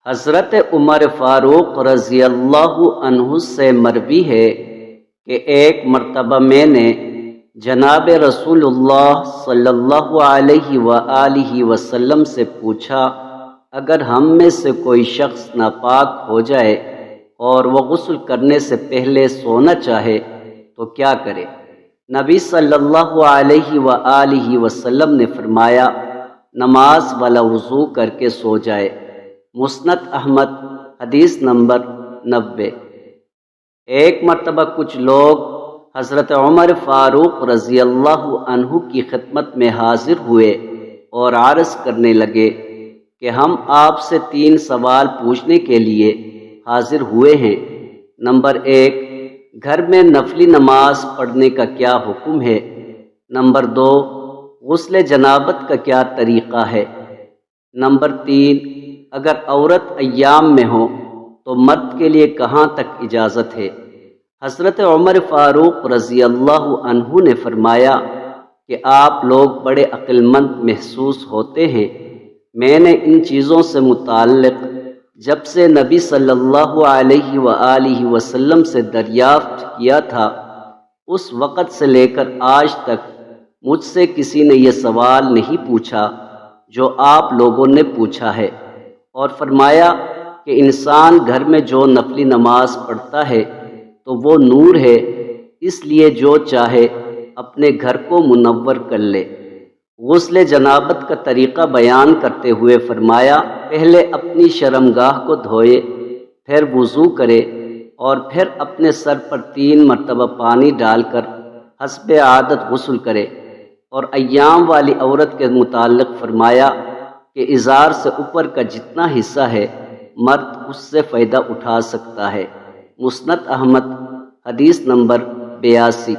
حضرت عمر فاروق رضی اللہ عنہ سے مروی ہے کہ ایک مرتبہ میں نے جناب رسول اللہ صلی اللہ علیہ وآلہ وسلم سے پوچھا، اگر ہم میں سے کوئی شخص ناپاک ہو جائے اور وہ غسل کرنے سے پہلے سونا چاہے تو کیا کرے؟ نبی صلی اللہ علیہ وآلہ وسلم نے فرمایا، نماز والا وضو کر کے سو جائے۔ مسند احمد، حدیث نمبر 90۔ ایک مرتبہ کچھ لوگ حضرت عمر فاروق رضی اللہ عنہ کی خدمت میں حاضر ہوئے اور عرض کرنے لگے کہ ہم آپ سے 3 سوال پوچھنے کے لیے حاضر ہوئے ہیں۔ نمبر 1، گھر میں نفلی نماز پڑھنے کا کیا حکم ہے؟ نمبر 2، غسل جنابت کا کیا طریقہ ہے؟ نمبر 3، اگر عورت ایام میں ہو تو مرد کے لیے کہاں تک اجازت ہے؟ حضرت عمر فاروق رضی اللہ عنہ نے فرمایا کہ آپ لوگ بڑے عقل مند محسوس ہوتے ہیں۔ میں نے ان چیزوں سے متعلق جب سے نبی صلی اللہ علیہ وآلہ وسلم سے دریافت کیا تھا، اس وقت سے لے کر آج تک مجھ سے کسی نے یہ سوال نہیں پوچھا جو آپ لوگوں نے پوچھا ہے۔ اور فرمایا کہ انسان گھر میں جو نفلی نماز پڑھتا ہے تو وہ نور ہے، اس لیے جو چاہے اپنے گھر کو منور کر لے۔ غسل جنابت کا طریقہ بیان کرتے ہوئے فرمایا، پہلے اپنی شرمگاہ کو دھوئے، پھر وضو کرے اور پھر اپنے سر پر 3 مرتبہ پانی ڈال کر حسب عادت غسل کرے۔ اور ایام والی عورت کے متعلق فرمایا کہ ازار سے اوپر کا جتنا حصہ ہے مرد اس سے فائدہ اٹھا سکتا ہے۔ مسند احمد، حدیث نمبر 82۔